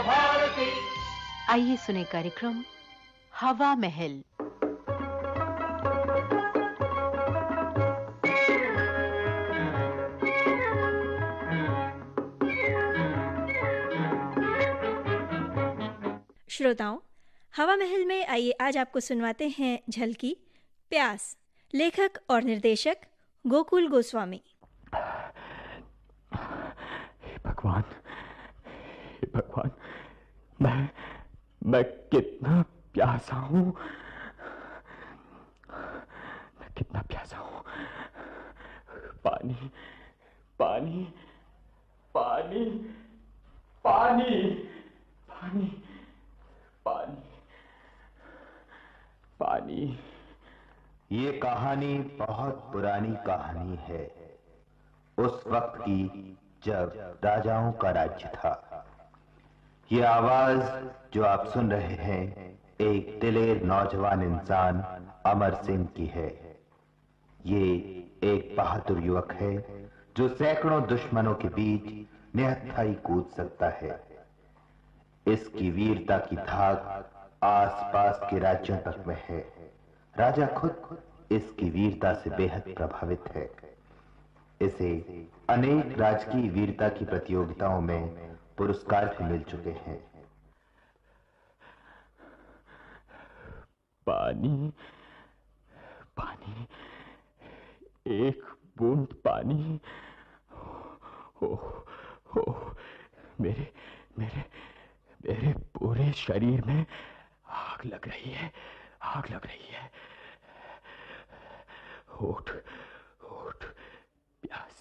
भारती। आइए सुने कार्यक्रम हवा महल। श्रोताओं, हवा महल में आइए आज आपको सुनवाते हैं झलकी प्यास, लेखक और निर्देशक गोकुल गोस्वामी। भगवान, भगवान, मैं कितना प्यासा हूँ, मैं कितना प्यासा हूँ। पानी, पानी, पानी, पानी, पानी, पानी, पानी। ये कहानी बहुत पुरानी कहानी है, उस वक्त की जब राजाओं का राज्य था। ये आवाज जो आप सुन रहे हैं एक दिलेर नौजवान इंसान अमर सिंह की है। ये एक बहादुर युवक है जो सैकड़ों दुश्मनों के बीच निहत्थाई कूद सकता है। इसकी वीरता की धाक आसपास के राज्यों तक में है। राजा खुद इसकी वीरता से बेहद प्रभावित है। इसे अनेक राजकीय वीरता की प्रतियोगिताओं में पुरस्कार भी मिल चुके हैं। पानी, पानी, एक बूंद पानी। हो, मेरे मेरे मेरे पूरे शरीर में आग लग रही है, आग लग रही है। होठ, होठ प्यास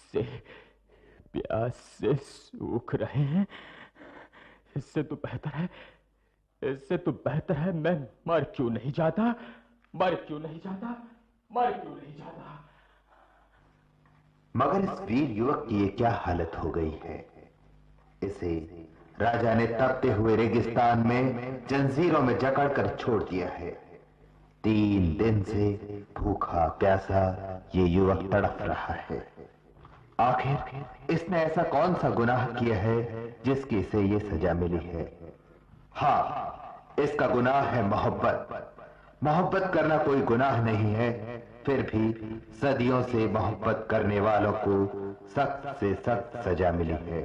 से सूख रहे हैं। इससे तो बेहतर है, इससे तो बेहतर है मैं मर क्यों नहीं जाता, मर क्यों नहीं जाता, मर क्यों नहीं जाता। मगर इस वीर युवक की ये क्या हालत हो गई है। इसे राजा ने तपते हुए रेगिस्तान में जंजीरों में जकड़कर छोड़ दिया है। 3 दिन से भूखा प्यासा ये युवक तड़प रहा है। आखिर इसने ऐसा कौन सा गुनाह किया है जिसकी इसे ये सजा मिली है। हाँ, इसका गुनाह है मोहब्बत। मोहब्बत करना कोई गुनाह नहीं है, फिर भी सदियों से मोहब्बत करने वालों को सख्त से सख्त सजा मिली है।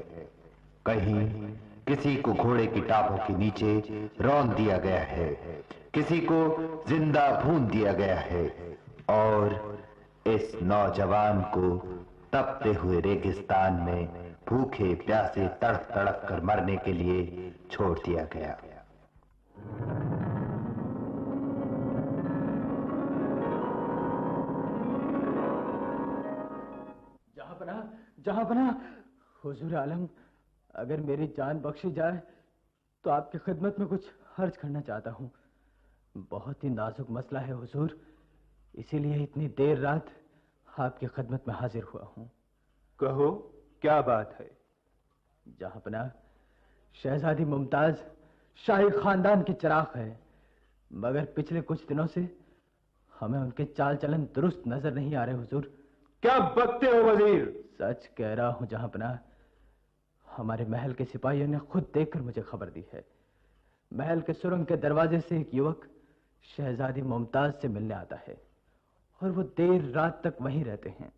कहीं किसी को घोड़े की टापों के नीचे रौंद दिया गया है, किसी को जिंदा भून दिया गया है, और इस नौजवान को तपते हुए रेगिस्तान में भूखे प्यासे तड़प तड़प कर मरने के लिए छोड़ दिया गया। जहां बना हुजूर आलम, अगर मेरी जान बख्शी जाए तो आपकी खिदमत में कुछ अर्ज करना चाहता हूं। बहुत ही नाजुक मसला है हुजूर, इसीलिए इतनी देर रात आपकी खिदमत में हाजिर हुआ हूं। कहो, क्या बात है? जहांपना, शहजादी मुमताज शाही खानदान की चिराग है, मगर पिछले कुछ दिनों से हमें उनके चाल चलन दुरुस्त नजर नहीं आ रहे हुजूर। क्या बकते हो वजीर? सच कह रहा हूं जहांपना, हमारे महल के सिपाहियों ने खुद देखकर मुझे खबर दी है। महल के सुरंग के दरवाजे से एक युवक शहजादी मुमताज से मिलने आता है और वो देर रात तक वहीं रहते हैं।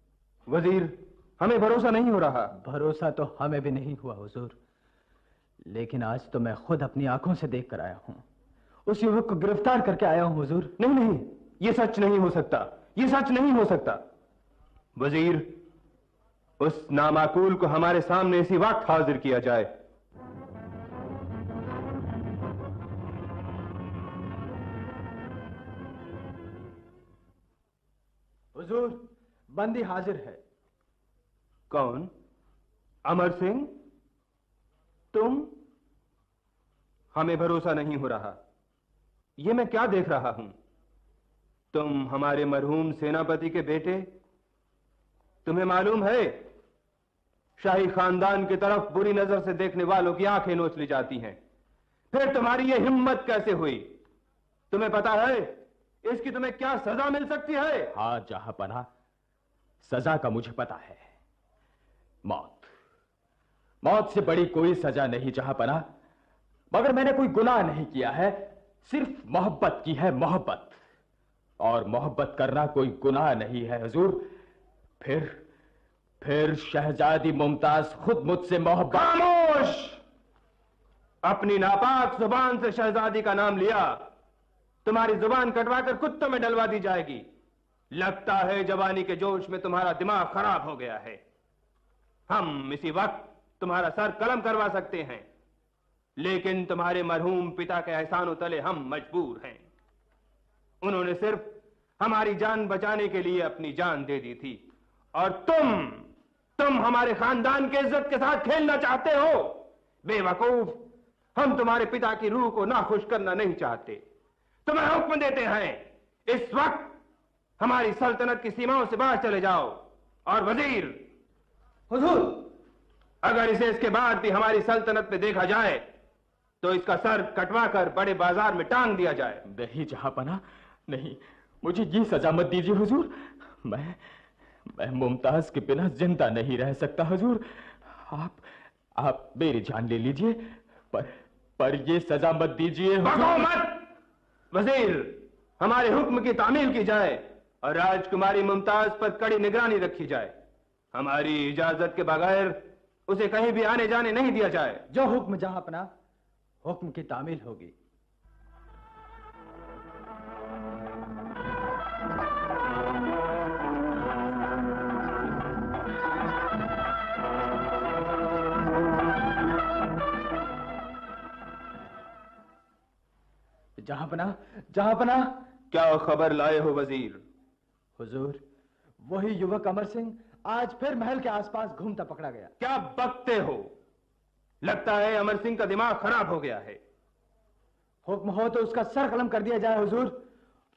वजीर, हमें भरोसा नहीं हो रहा। भरोसा तो हमें भी नहीं हुआ हुजूर, लेकिन आज तो मैं खुद अपनी आंखों से देख कर आया हूं। उस युवक को गिरफ्तार करके आया हूं हुजूर। नहीं नहीं, ये सच नहीं हो सकता, ये सच नहीं हो सकता। वजीर, उस नामाकूल को हमारे सामने इसी वक्त हाजिर किया जाए। हुजूर, बंदी हाजिर है। कौन? अमर सिंह? तुम? हमें भरोसा नहीं हो रहा। ये मैं क्या देख रहा हूं? तुम हमारे मरहूम सेनापति के बेटे? तुम्हें मालूम है, शाही खानदान की तरफ बुरी नजर से देखने वालों की आंखें नोच ली जाती हैं। फिर तुम्हारी ये हिम्मत कैसे हुई? तुम्हें पता है इसकी तुम्हें क्या सजा मिल सकती है? हाँ जहांपना, सजा का मुझे पता है। मौत, मौत से बड़ी कोई सजा नहीं जहांपना। मगर मैंने कोई गुनाह नहीं किया है, सिर्फ मोहब्बत की है, मोहब्बत। और मोहब्बत करना कोई गुनाह नहीं है हुजूर। फिर शहजादी मुमताज खुद मुझसे मोहब्बत। खामोश! अपनी नापाक जुबान से शहजादी का नाम लिया, तुम्हारी जुबान कटवाकर कुत्तों में डलवा दी जाएगी। लगता है जवानी के जोश में तुम्हारा दिमाग खराब हो गया है। हम इसी वक्त तुम्हारा सर कलम करवा सकते हैं, लेकिन तुम्हारे मरहूम पिता के एहसानों तले हम मजबूर हैं। उन्होंने सिर्फ हमारी जान बचाने के लिए अपनी जान दे दी थी, और तुम हमारे खानदान के इज्जत के साथ खेलना चाहते हो। बेवकूफ, हम तुम्हारे पिता की रूह को नाखुश करना नहीं चाहते। तुम्हें हुक्म देते हैं, इस वक्त हमारी सल्तनत की सीमाओं से बाहर चले जाओ। और वजीर, हुजूर, अगर इसे इसके बाद भी हमारी सल्तनत में देखा जाए तो इसका सर कटवा कर बड़े बाजार में टांग दिया जाए। नहीं जहांपना, नहीं, मुझे ये सजा मत दीजिए हुजूर। मैं मुमताज के बिना जिंदा नहीं रह सकता हुजूर। आप मेरी जान ले लीजिए, पर ये सजा मत दीजिए। बको मत! वजीर, हमारे हुक्म की तामील की जाए और राजकुमारी मुमताज पर कड़ी निगरानी रखी जाए। हमारी इजाजत के बगैर उसे कहीं भी आने जाने नहीं दिया जाए। जो हुक्म जहांपना, हुक्म की तामील होगी। जहांपना, क्या खबर लाए हो वजीर? हुजूर, वही युवक अमर सिंह आज फिर महल के आसपास घूमता पकड़ा गया। क्या बकते हो? लगता है अमर सिंह का दिमाग खराब हो गया है। हुक्म हो तो उसका सर कलम कर दिया जाए हुजूर।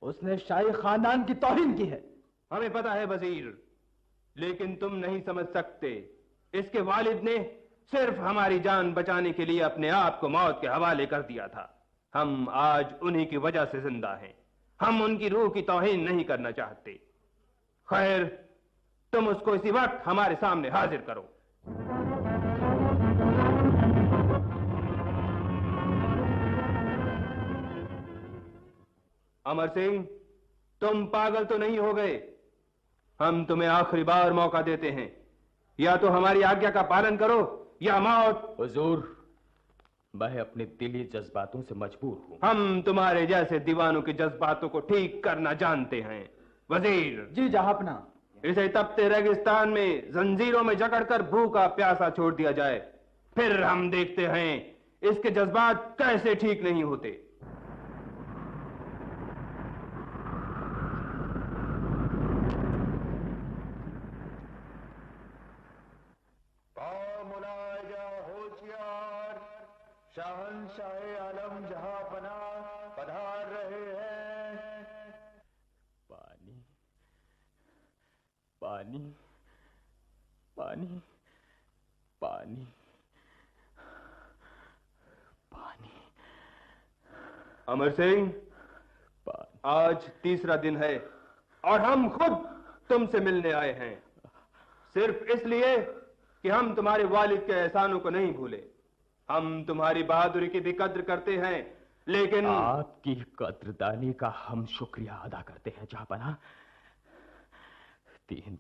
उसने शाही खानदान की तौहीन की है। हमें पता है वजीर, लेकिन तुम नहीं समझ सकते। इसके वालिद ने सिर्फ हमारी जान बचाने के लिए अपने आप को मौत के हवाले कर दिया था। हम आज उन्हीं की वजह से जिंदा हैं। हम उनकी रूह की तौहीन नहीं करना चाहते। खैर, तुम उसको इसी वक्त हमारे सामने हाजिर करो। अमर सिंह, तुम पागल तो नहीं हो गए? हम तुम्हें आखिरी बार मौका देते हैं, या तो हमारी आज्ञा का पालन करो या मौत। हुजूर, मैं अपने दिली जज्बातों से मजबूर हूं। हम तुम्हारे जैसे दीवानों के जज्बातों को ठीक करना जानते हैं। वजीर जी जहांपना, इसे तपते रेगिस्तान में जंजीरों में जकड़कर भूखा प्यासा छोड़ दिया जाए, फिर हम देखते हैं इसके जज्बात कैसे ठीक नहीं होते। शहंशाहे आलम जहांपना पधार रहे हैं। पानी, पानी, पानी, पानी, पानी। अमर सिंह, आज तीसरा दिन है और हम खुद तुमसे मिलने आए हैं, सिर्फ इसलिए कि हम तुम्हारे वालिद के एहसानों को नहीं भूले। हम तुम्हारी बहादुरी की भी कद्र करते हैं, लेकिन आपकी कद्रदानी का हम शुक्रिया अदा करते हैं जहांपना। 3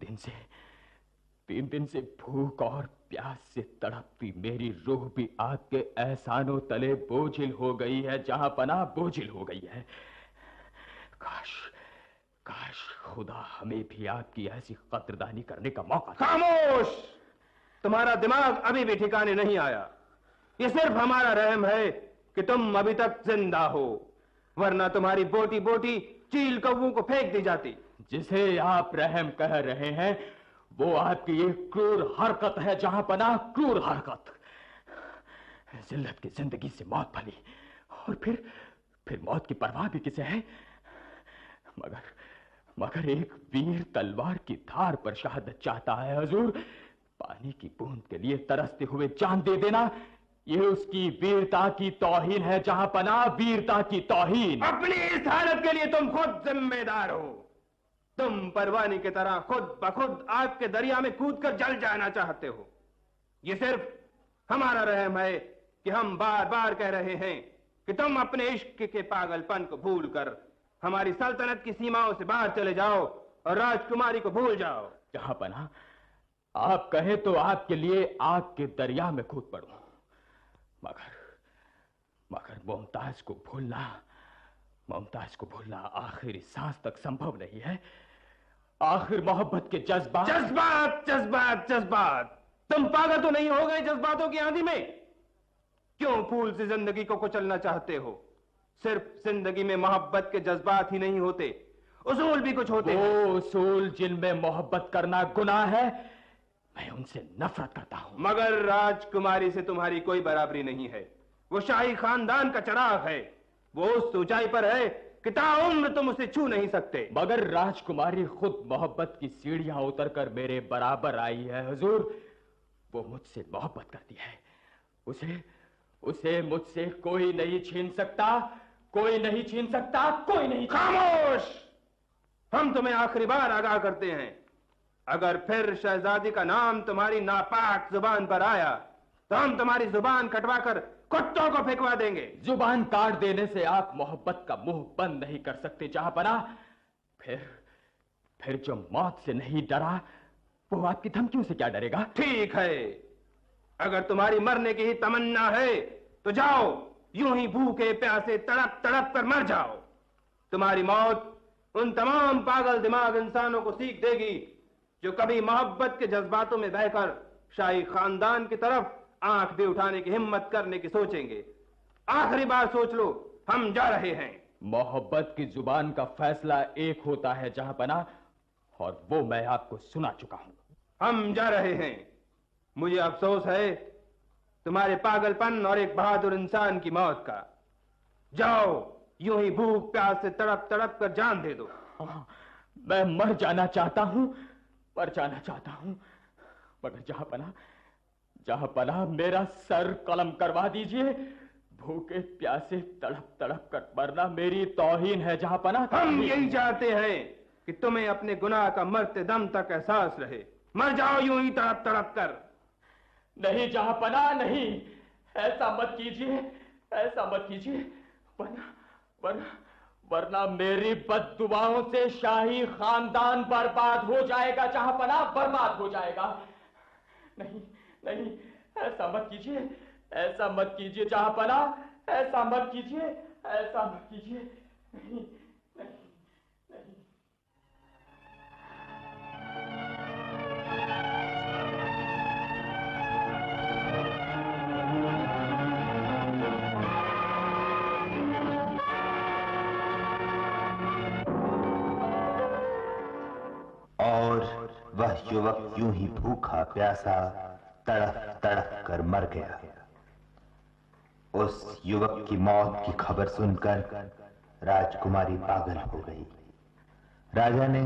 दिन से भूख और प्यास से तड़पती मेरी रूह भी आपके एहसानों तले बोझिल हो गई है जहांपना, बोझिल हो गई है। काश खुदा हमें भी आपकी ऐसी कद्रदानी करने का मौका दे। खामोश! तुम्हारा दिमाग अभी भी ठिकाने नहीं आया। ये सिर्फ हमारा रहम है कि तुम अभी तक जिंदा हो, वरना तुम्हारी बोटी बोटी चील कौवों को फेंक दी जाती। जिसे आप रहम कह रहे हैं वो आपकी एक क्रूर हरकत है जहांपना, क्रूर हरकत। जिल्लत की जिंदगी से मौत भली, और फिर मौत की परवाह भी किसे है? मगर एक वीर तलवार की धार पर शहादत चाहता है हुजूर। पानी की बूंद के लिए तरसते हुए जान दे देना, ये उसकी वीरता की तौहीन है जहांपना, वीरता की तौहीन। अपनी इस हालत के लिए तुम खुद जिम्मेदार हो। तुम परवानी की तरह खुद बखुद आग के दरिया में कूदकर जल जाना चाहते हो। ये सिर्फ हमारा रहम है कि हम बार बार कह रहे हैं कि तुम अपने इश्क के पागलपन को भूलकर हमारी सल्तनत की सीमाओं से बाहर चले जाओ और राजकुमारी को भूल जाओ। जहांपनाह, आप कहें तो आपके लिए आग के दरिया में कूद पड़ूं, मगर मुमताज को भूलना आखिरी सांस तक संभव नहीं है। आखिर मोहब्बत के जज्बात। तुम पागल तो नहीं हो गए जज्बातों की आंधी में? क्यों फूल से जिंदगी को कुचलना चाहते हो? सिर्फ जिंदगी में मोहब्बत के जज्बात ही नहीं होते, उसूल भी कुछ होते हैं। वो उसूल जिनमें मोहब्बत करना गुनाह है, मैं उनसे नफरत करता हूं। मगर राजकुमारी से तुम्हारी कोई बराबरी नहीं है। वो शाही खानदान का चिराग है। वो उस ऊंचाई पर है कि ताउम्र तुम उसे छू नहीं सकते। मगर राजकुमारी खुद मोहब्बत की सीढ़ियां उतरकर मेरे बराबर आई है हुजूर। वो मुझसे मोहब्बत करती है। उसे मुझसे कोई नहीं छीन सकता। खामोश! हम तुम्हें आखिरी बार आगाह करते हैं, अगर फिर शहजादी का नाम तुम्हारी नापाक जुबान पर आया तो हम तुम्हारी जुबान कटवाकर कुत्तों को फेंकवा देंगे। जुबान काट देने से आप मोहब्बत का मुंह बंद नहीं कर सकते जहांपनाह। फिर जो मौत से नहीं डरा, वो आपकी धमकियों से क्या डरेगा? ठीक है, अगर तुम्हारी मरने की ही तमन्ना है तो जाओ, यूं ही भूखे प्यासे तड़प तड़प कर मर जाओ। तुम्हारी मौत उन तमाम पागल दिमाग इंसानों को सीख देगी जो कभी मोहब्बत के जज्बातों में बहकर शाही खानदान की तरफ आंख भी उठाने की हिम्मत करने की सोचेंगे। आखिरी बार सोच लो, हम जा रहे हैं। मोहब्बत की जुबान का फैसला एक होता है जहांपनाह, और वो मैं आपको सुना चुका हूं। हम जा रहे हैं। मुझे अफसोस है तुम्हारे पागलपन और एक बहादुर इंसान की मौत का। जाओ, यूं ही भूख प्यास से तड़प तड़प कर जान दे दो। मैं मर जाना चाहता हूं, मगर जहांपनाह मेरा सर कलम करवा दीजिए। भूखे प्यासे तड़प तड़प कर मरना मेरी तौहीन है जहांपनाह। हम यही चाहते हैं कि तुम्हें अपने गुनाह का मरते दम तक एहसास रहे। मर जाओ यूं ही तड़प तड़प कर। नहीं जहांपनाह, नहीं, ऐसा मत कीजिए, वरना मेरी बद्दुआओं से शाही खानदान बर्बाद हो जाएगा जहांपनाह, बर्बाद हो जाएगा। नहीं, ऐसा मत कीजिए जहांपनाह, ऐसा मत कीजिए। नहीं। और वह युवक यूं ही भूखा प्यासा तड़प तड़प कर मर गया। उस युवक की मौत की खबर सुनकर राजकुमारी पागल हो गई। राजा ने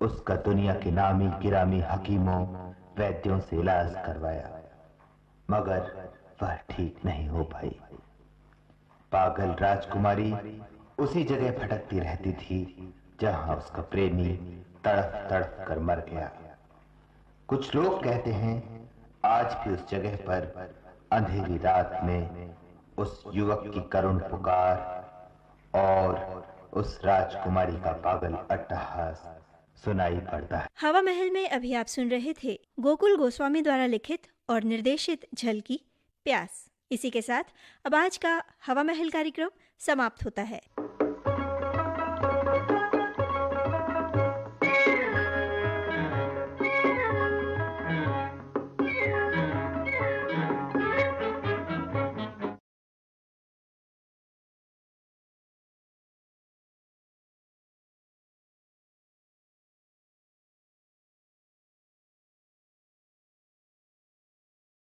उसका दुनिया के नामी गिरामी हकीमों वैद्यों से इलाज करवाया, मगर वह ठीक नहीं हो पाई। पागल राजकुमारी उसी जगह भटकती रहती थी जहां उसका प्रेमी तड़प तड़प कर मर गया। कुछ लोग कहते हैं आज भी उस जगह पर अंधेरी रात में उस युवक की करुण पुकार और उस राजकुमारी का पागल अट्टहास सुनाई पड़ता है। हवा महल में अभी आप सुन रहे थे गोकुल गोस्वामी द्वारा लिखित और निर्देशित झलकी प्यास। इसी के साथ अब आज का हवा महल कार्यक्रम समाप्त होता है।